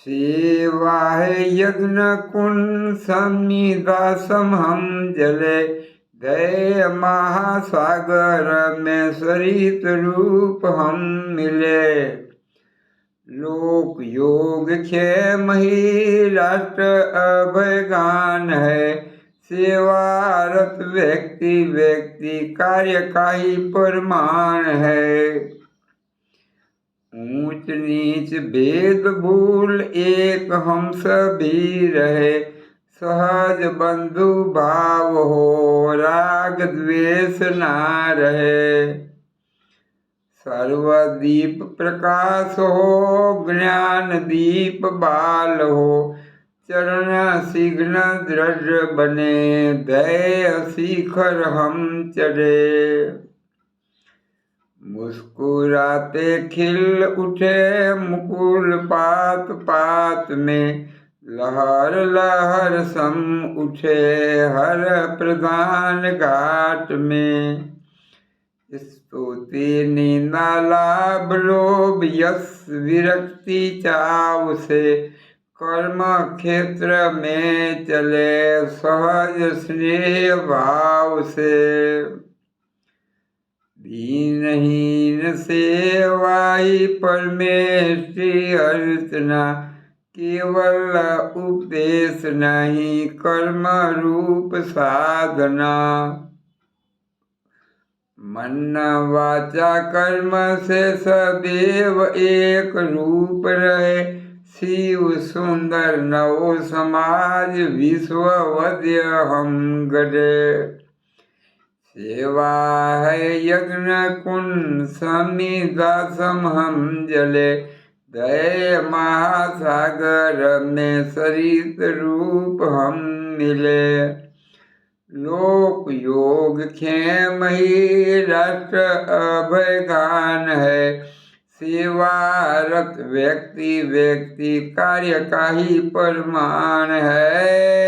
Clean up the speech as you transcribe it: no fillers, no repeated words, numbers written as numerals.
सेवा है यज्ञ कुंड समिधा समहम जले, गए महासागर में सरित रूप हम मिले। लोक योग क्षेम ही राष्ट्र अभयगान है, सेवारत व्यक्ति व्यक्ति कार्य का ही प्रमाण है। ऊंच नीच भेद भूल एक हम सभी रहे, सहज बंधु भाव हो राग द्वेष ना रहे। सर्वदीप प्रकाश हो ज्ञान दीप बाल हो, चरण शीघ्र दृढ़ बने दय शिखर हम चढ़े। मुस्कुराते खिल उठे मुकुल पात पात में, लहर लहर सम उठे हर प्रधान घाट में। स्तुति निंदा लाभ लोभ यश विरक्ति चाव से, कर्म क्षेत्र में चले सहज स्नेह भाव से। दीनहीन सेवाई परमेष्टि अर्चना, केवल उपदेश नहीं कर्म रूप साधना। मन वाचा कर्म से सदैव एक रूप रहे, शिव सुंदर नव समाज विश्व वद्य हम गढ़े। सेवा है यज्ञ कुंड समिधा समहम जले, गए महासागर में सरित रूप हम मिले। लोक योग क्षेम ही राष्ट्र अभयगान है, सेवारत व्यक्ति व्यक्ति कार्य का ही प्रमाण है।